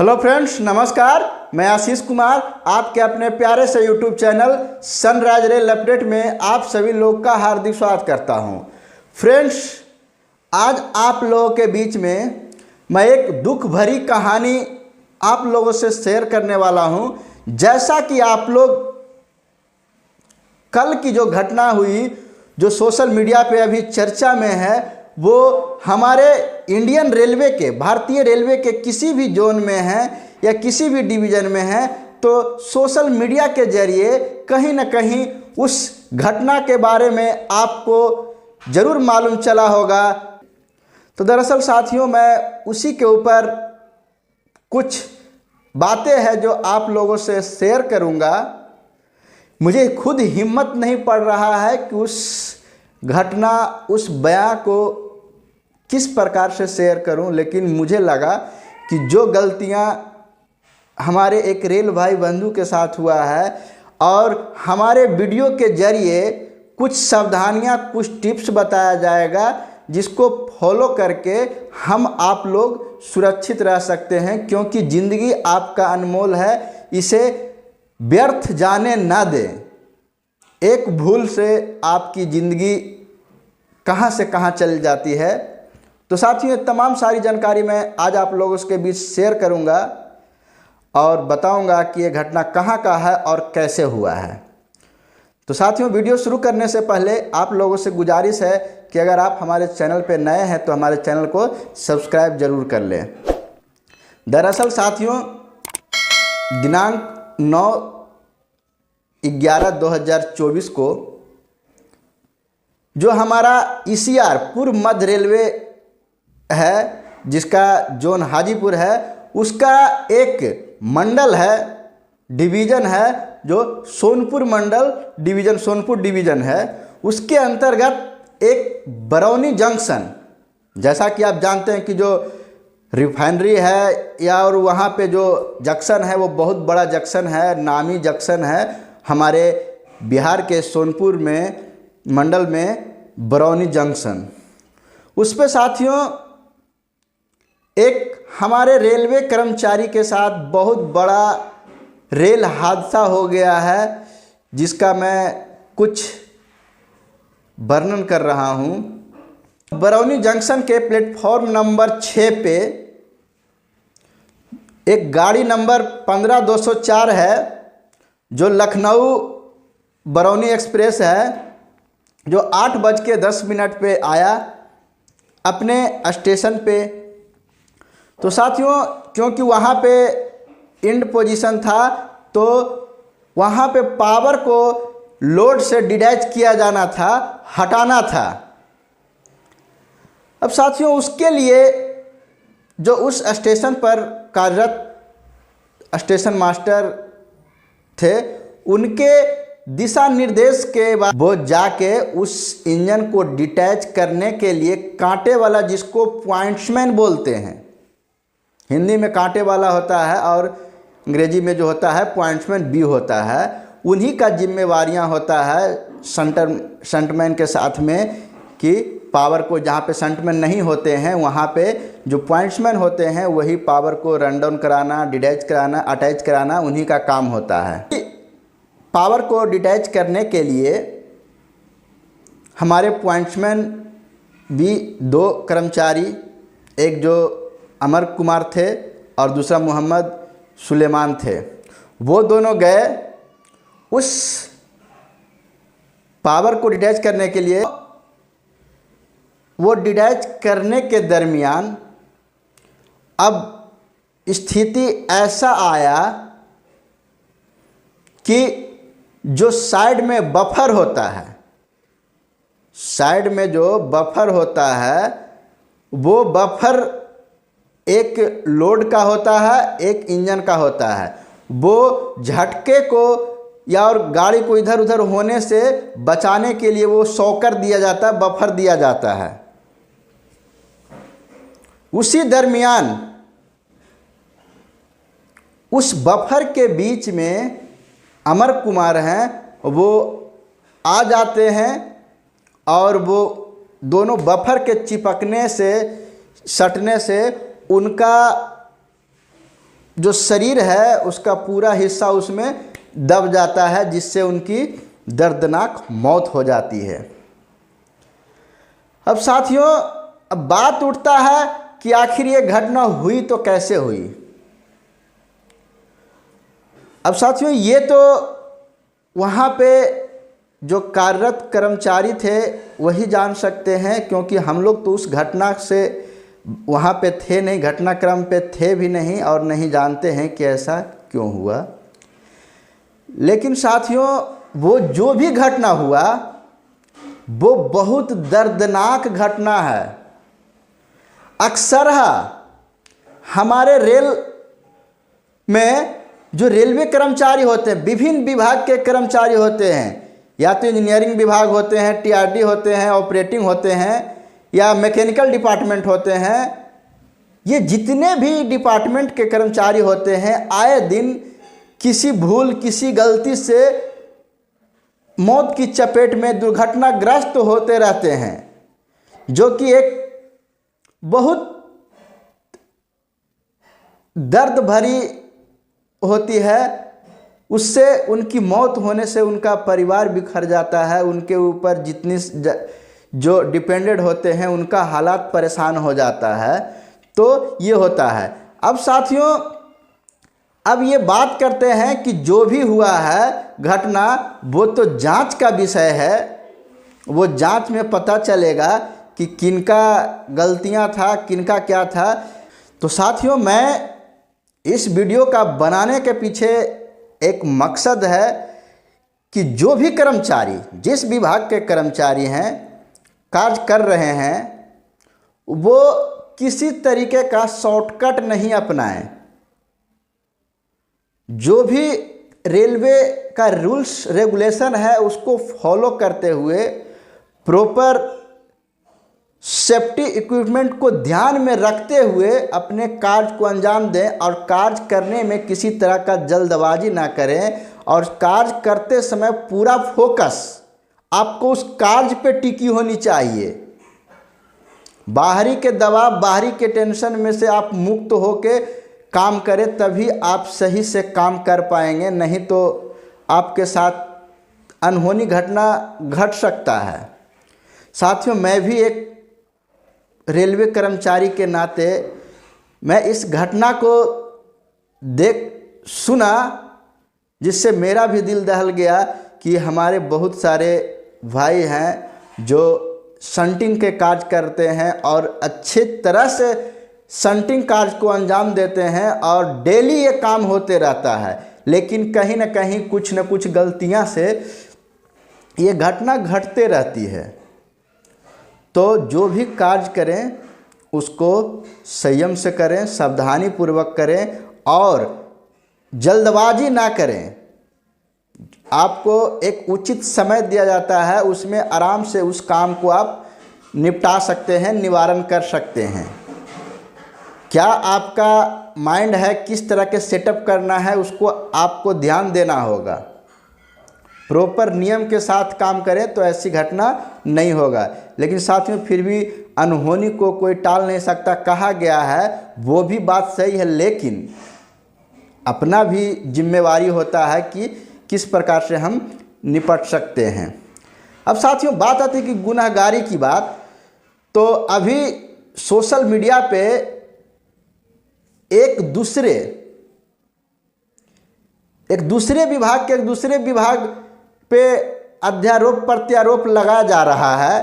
Hello friends, नमस्कार। मैं आशीष कुमार आपके अपने प्यारे से YouTube channel sunrise rail update में आप सभी लोग का हार्दिक स्वागत करता हूं। फ्रेंड्स, आज आप लोगों के बीच में मैं एक दुख भरी कहानी आप लोगों से शेयर करने वाला हूं। जैसा कि आप लोग कल की जो घटना हुई, जो सोशल मीडिया पे अभी चर्चा में है, वो हमारे इंडियन रेलवे के, भारतीय रेलवे के किसी भी जोन में है या किसी भी डिवीज़न में है, तो सोशल मीडिया के जरिए कहीं ना कहीं उस घटना के बारे में आपको ज़रूर मालूम चला होगा। तो दरअसल साथियों, मैं उसी के ऊपर कुछ बातें हैं जो आप लोगों से शेयर करूंगा। मुझे खुद हिम्मत नहीं पड़ रहा है कि उस घटना, उस बयां को किस प्रकार से शेयर करूं, लेकिन मुझे लगा कि जो गलतियां हमारे एक रेल भाई बंधु के साथ हुआ है और हमारे वीडियो के जरिए कुछ सावधानियां, कुछ टिप्स बताया जाएगा जिसको फॉलो करके हम आप लोग सुरक्षित रह सकते हैं, क्योंकि ज़िंदगी आपका अनमोल है, इसे व्यर्थ जाने ना दें। एक भूल से आपकी ज़िंदगी कहां से कहां चल जाती है। तो साथियों, तमाम सारी जानकारी मैं आज आप लोगों के बीच शेयर करूंगा और बताऊंगा कि ये घटना कहां का है और कैसे हुआ है। तो साथियों, वीडियो शुरू करने से पहले आप लोगों से गुजारिश है कि अगर आप हमारे चैनल पर नए हैं तो हमारे चैनल को सब्सक्राइब जरूर कर लें। दरअसल साथियों, दिनांक 9/11/2024 को जो हमारा ECR पूर्व मध्य रेलवे है, जिसका जोन हाजीपुर है, उसका एक मंडल है, डिवीज़न है, जो सोनपुर मंडल डिवीज़न, सोनपुर डिवीज़न है। उसके अंतर्गत एक बरौनी जंक्शन, जैसा कि आप जानते हैं कि जो रिफाइनरी है या और वहाँ पे जो जंक्शन है वो बहुत बड़ा जंक्शन है, नामी जंक्शन है हमारे बिहार के सोनपुर में मंडल में, बरौनी जंक्शन। उस पे साथियों एक हमारे रेलवे कर्मचारी के साथ बहुत बड़ा रेल हादसा हो गया है, जिसका मैं कुछ वर्णन कर रहा हूँ। बरौनी जंक्शन के प्लेटफॉर्म नंबर 6 पे एक गाड़ी नंबर 15204 है, जो लखनऊ बरौनी एक्सप्रेस है, जो 8:10 पे आया अपने स्टेशन पे। तो साथियों, क्योंकि वहाँ पे एंड पोजीशन था, तो वहाँ पे पावर को लोड से डिटैच किया जाना था, हटाना था। अब साथियों, उसके लिए जो उस स्टेशन पर कार्यरत स्टेशन मास्टर थे, उनके दिशा निर्देश के बाद वो जाके उस इंजन को डिटैच करने के लिए कांटे वाला, जिसको पॉइंट्समैन बोलते हैं, हिंदी में कांटे वाला होता है और अंग्रेजी में जो होता है पॉइंट्समैन भी होता है, उन्हीं का जिम्मेवारियां होता है शंटमैन के साथ में, कि पावर को, जहाँ पे शंटमैन नहीं होते हैं वहाँ पे जो पॉइंट्समैन होते हैं वही पावर को रन डाउन कराना, डिटैच कराना, अटैच कराना उन्हीं का काम होता है। पावर को डिटैच करने के लिए हमारे पॉइंट्समैन भी 2 कर्मचारी, एक जो अमर कुमार थे और दूसरा मोहम्मद सुलेमान थे, वो दोनों गए उस पावर को डिटैच करने के लिए। वो डिटैच करने के दरमियान अब स्थिति ऐसा आया कि जो साइड में बफर होता है, साइड में जो बफर होता है, वो बफर एक लोड का होता है, एक इंजन का होता है। वो झटके को या और गाड़ी को इधर उधर होने से बचाने के लिए वो शॉकर दिया जाता है, बफर दिया जाता है। उसी दरमियान उस बफर के बीच में अमर कुमार हैं, वो आ जाते हैं और वो दोनों बफर के चिपकने से, सटने से उनका जो शरीर है उसका पूरा हिस्सा उसमें दब जाता है, जिससे उनकी दर्दनाक मौत हो जाती है। अब साथियों, अब बात उठता है कि आखिर ये घटना हुई तो कैसे हुई। अब साथियों, ये तो वहाँ पे जो कार्यरत कर्मचारी थे वही जान सकते हैं, क्योंकि हम लोग तो उस घटना से वहाँ पे थे नहीं, घटनाक्रम पे थे भी नहीं और नहीं जानते हैं कि ऐसा क्यों हुआ। लेकिन साथियों, वो जो भी घटना हुआ वो बहुत दर्दनाक घटना है। अक्सर हमारे रेल में जो रेलवे कर्मचारी होते हैं, विभिन्न विभाग के कर्मचारी होते हैं, या तो इंजीनियरिंग विभाग होते हैं, टीआरडी होते हैं, ऑपरेटिंग होते हैं, या मैकेनिकल डिपार्टमेंट होते हैं, ये जितने भी डिपार्टमेंट के कर्मचारी होते हैं, आए दिन किसी भूल, किसी गलती से मौत की चपेट में दुर्घटनाग्रस्त होते रहते हैं, जो कि एक बहुत दर्द भरी होती है। उससे उनकी मौत होने से उनका परिवार बिखर जाता है, उनके ऊपर जितनी जो डिपेंडेंट होते हैं उनका हालात परेशान हो जाता है। तो ये होता है। अब साथियों, अब ये बात करते हैं कि जो भी हुआ है घटना, वो तो जांच का विषय है। वो जांच में पता चलेगा कि किनका गलतियां था, किनका क्या था। तो साथियों, मैं इस वीडियो का बनाने के पीछे एक मकसद है कि जो भी कर्मचारी, जिस विभाग के कर्मचारी हैं, कार्य कर रहे हैं, वो किसी तरीके का शॉर्टकट नहीं अपनाएं। जो भी रेलवे का रूल्स रेगुलेशन है उसको फॉलो करते हुए प्रॉपर सेफ्टी इक्विपमेंट को ध्यान में रखते हुए अपने कार्य को अंजाम दें, और कार्य करने में किसी तरह का जल्दबाजी ना करें, और कार्य करते समय पूरा फोकस आपको उस कार्य पे टिकी होनी चाहिए। बाहरी के दबाव, बाहरी के टेंशन में से आप मुक्त होके काम करें, तभी आप सही से काम कर पाएंगे। नहीं तो आपके साथ अनहोनी घटना घट सकता है। साथियों, मैं भी एक रेलवे कर्मचारी के नाते मैं इस घटना को सुना, जिससे मेरा भी दिल दहल गया कि हमारे बहुत सारे भाई हैं जो शंटिंग के कार्य करते हैं और अच्छे तरह से शंटिंग कार्य को अंजाम देते हैं, और डेली ये काम होते रहता है। लेकिन कहीं ना कहीं कुछ न कुछ गलतियां से ये घटना घटते रहती है। तो जो भी कार्य करें उसको संयम से करें, सावधानी पूर्वक करें, और जल्दबाजी ना करें। आपको एक उचित समय दिया जाता है, उसमें आराम से उस काम को आप निपटा सकते हैं, निवारण कर सकते हैं। क्या आपका माइंड है, किस तरह के सेटअप करना है, उसको आपको ध्यान देना होगा। प्रॉपर नियम के साथ काम करें तो ऐसी घटना नहीं होगा। लेकिन साथियों, फिर भी अनहोनी को कोई टाल नहीं सकता, कहा गया है, वो भी बात सही है। लेकिन अपना भी जिम्मेवारी होता है कि किस प्रकार से हम निपट सकते हैं। अब साथियों, बात आती है कि गुनहगारी की बात। तो अभी सोशल मीडिया पे एक दूसरे विभाग के एक दूसरे विभाग पे अध्यारोप प्रत्यारोप लगाया जा रहा है।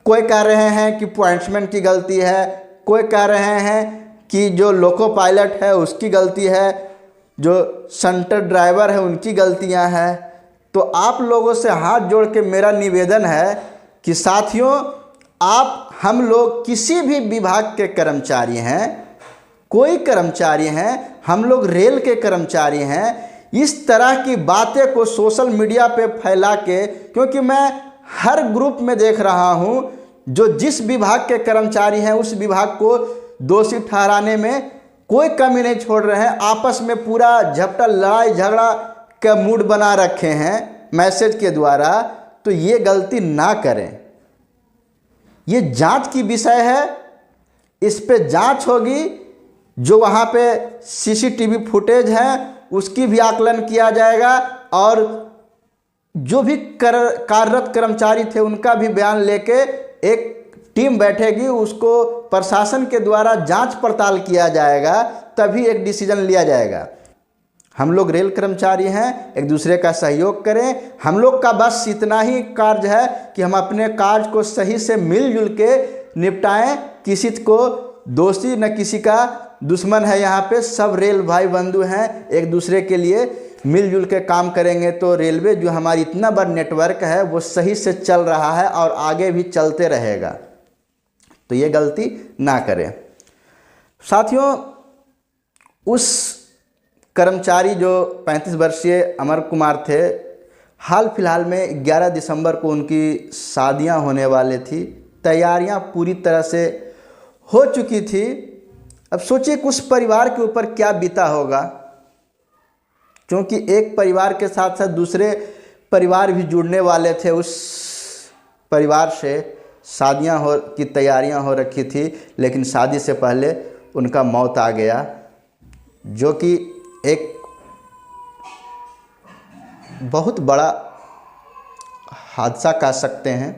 कोई कह रहे हैं कि पॉइंट्समैन की गलती है, कोई कह रहे हैं कि जो लोको पायलट है उसकी गलती है, जो सेंटर ड्राइवर है उनकी गलतियां हैं। तो आप लोगों से हाथ जोड़ के मेरा निवेदन है कि साथियों, हम लोग किसी भी विभाग के कर्मचारी हैं, कोई कर्मचारी हैं, हम लोग रेल के कर्मचारी हैं, इस तरह की बातें को सोशल मीडिया पे फैला के, क्योंकि मैं हर ग्रुप में देख रहा हूं जो जिस विभाग के कर्मचारी हैं उस विभाग को दोषी ठहराने में कोई कमी नहीं छोड़ रहे हैं। आपस में पूरा झपटा लड़ाई झगड़ा का मूड बना रखे हैं मैसेज के द्वारा। तो ये गलती ना करें। ये जांच की विषय है, इस पे जांच होगी। जो वहाँ पे सीसीटीवी फुटेज है उसकी भी आकलन किया जाएगा, और जो भी कार्यरत कर्मचारी थे उनका भी बयान लेके एक टीम बैठेगी, उसको प्रशासन के द्वारा जांच पड़ताल किया जाएगा, तभी एक डिसीजन लिया जाएगा। हम लोग रेल कर्मचारी हैं, एक दूसरे का सहयोग करें। हम लोग का बस इतना ही कार्य है कि हम अपने कार्य को सही से मिलजुल के निपटाएं। किसी को दोषी न किसी का दुश्मन है, यहाँ पे सब रेल भाई बंधु हैं, एक दूसरे के लिए मिलजुल के काम करेंगे तो रेलवे जो हमारी इतना बड़ा नेटवर्क है वो सही से चल रहा है और आगे भी चलते रहेगा। तो ये गलती ना करें। साथियों, उस कर्मचारी जो 35 वर्षीय अमर कुमार थे, हाल फिलहाल में 11 दिसंबर को उनकी शादियां होने वाले थी। तैयारियां पूरी तरह से हो चुकी थी। अब सोचिए कि उस परिवार के ऊपर क्या बीता होगा, क्योंकि एक परिवार के साथ साथ दूसरे परिवार भी जुड़ने वाले थे। उस परिवार से शादियां की तैयारियां हो रखी थी, लेकिन शादी से पहले उनका मौत आ गया, जो कि एक बहुत बड़ा हादसा कह सकते हैं।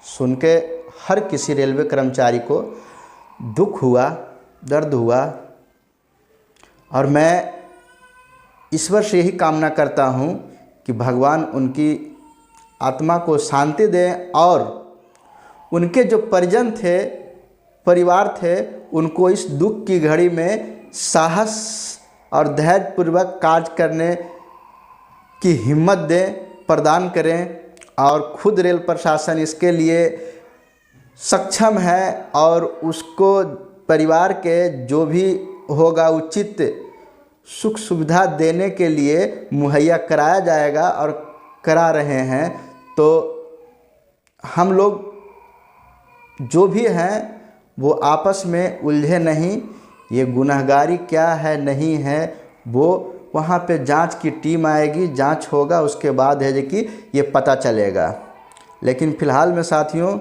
सुन के हर किसी रेलवे कर्मचारी को दुख हुआ, दर्द हुआ, और मैं ईश्वर से यही कामना करता हूँ कि भगवान उनकी आत्मा को शांति दें, और उनके जो परिजन थे, परिवार थे, उनको इस दुख की घड़ी में साहस और धैर्यपूर्वक कार्य करने की हिम्मत दें, प्रदान करें। और खुद रेल प्रशासन इसके लिए सक्षम है, और उसको परिवार के जो भी होगा उचित सुख सुविधा देने के लिए मुहैया कराया जाएगा, और करा रहे हैं। तो हम लोग जो भी हैं वो आपस में उलझे नहीं। ये गुनहगारी क्या है नहीं है, वो वहाँ पे जांच की टीम आएगी, जांच होगा, उसके बाद है कि ये पता चलेगा। लेकिन फ़िलहाल में साथियों,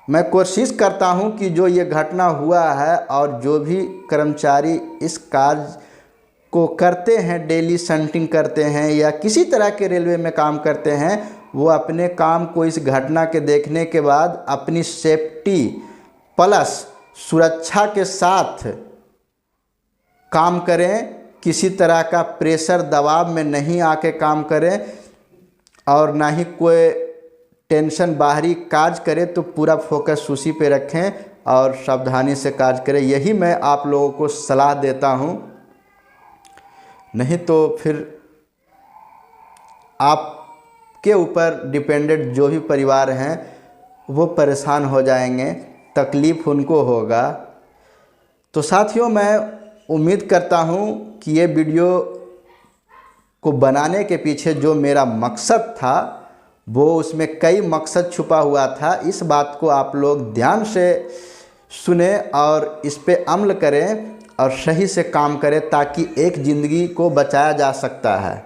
मैं कोशिश करता हूं कि जो ये घटना हुआ है, और जो भी कर्मचारी इस कार्य को करते हैं, डेली शंटिंग करते हैं या किसी तरह के रेलवे में काम करते हैं, वो अपने काम को इस घटना के देखने के बाद अपनी सेफ्टी प्लस सुरक्षा के साथ काम करें। किसी तरह का प्रेशर दबाव में नहीं आके काम करें, और ना ही कोई टेंशन बाहरी कार्य करें, तो पूरा फोकस उसी पे रखें और सावधानी से कार्य करें। यही मैं आप लोगों को सलाह देता हूं। नहीं तो फिर आपके ऊपर डिपेंडेंट जो भी परिवार हैं वो परेशान हो जाएंगे, तकलीफ़ उनको होगा। तो साथियों, मैं उम्मीद करता हूं कि ये वीडियो को बनाने के पीछे जो मेरा मकसद था, वो उसमें कई मकसद छुपा हुआ था। इस बात को आप लोग ध्यान से सुने और इस पे अमल करें और सही से काम करें, ताकि एक ज़िंदगी को बचाया जा सकता है।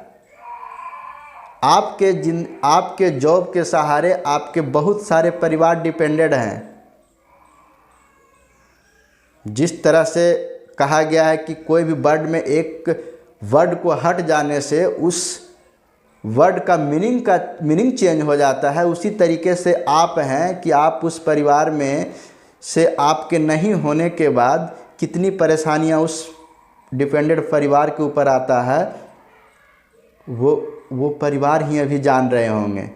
आपके जॉब के सहारे आपके बहुत सारे परिवार डिपेंडेंट हैं। जिस तरह से कहा गया है कि कोई भी वर्ड में एक वर्ड को हट जाने से उस वर्ड का मीनिंग चेंज हो जाता है, उसी तरीके से आप हैं कि आप उस परिवार में से आपके नहीं होने के बाद कितनी परेशानियां उस डिपेंडेंट परिवार के ऊपर आता है, वो परिवार ही अभी जान रहे होंगे।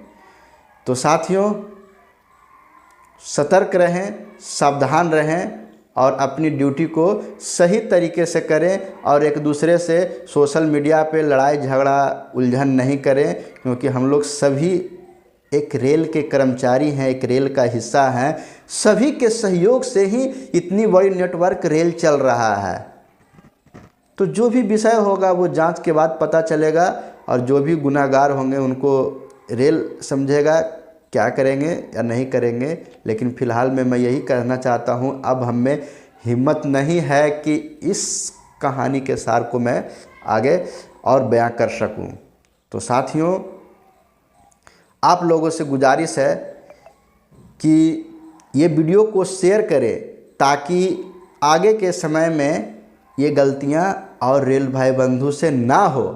तो साथियों, सतर्क रहें, सावधान रहें और अपनी ड्यूटी को सही तरीके से करें, और एक दूसरे से सोशल मीडिया पे लड़ाई झगड़ा उलझन नहीं करें, क्योंकि हम लोग सभी एक रेल के कर्मचारी हैं, एक रेल का हिस्सा हैं। सभी के सहयोग से ही इतनी बड़ी नेटवर्क रेल चल रहा है। तो जो भी विषय होगा वो जांच के बाद पता चलेगा, और जो भी गुनाहगार होंगे उनको रेल समझेगा क्या करेंगे या नहीं करेंगे। लेकिन फ़िलहाल में मैं यही कहना चाहता हूं, अब हम में हिम्मत नहीं है कि इस कहानी के सार को मैं आगे और बयां कर सकूं। तो साथियों, आप लोगों से गुजारिश है कि ये वीडियो को शेयर करें, ताकि आगे के समय में ये गलतियां और रेल भाई बंधु से ना हो।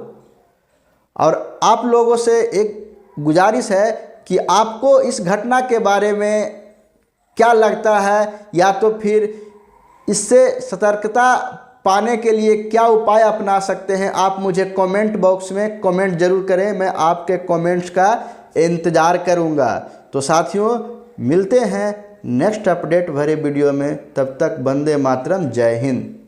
और आप लोगों से एक गुजारिश है कि आपको इस घटना के बारे में क्या लगता है, या तो फिर इससे सतर्कता पाने के लिए क्या उपाय अपना सकते हैं, आप मुझे कमेंट बॉक्स में कमेंट जरूर करें। मैं आपके कमेंट्स का इंतज़ार करूंगा। तो साथियों, मिलते हैं नेक्स्ट अपडेट भरे वीडियो में। तब तक वंदे मातरम, जय हिंद।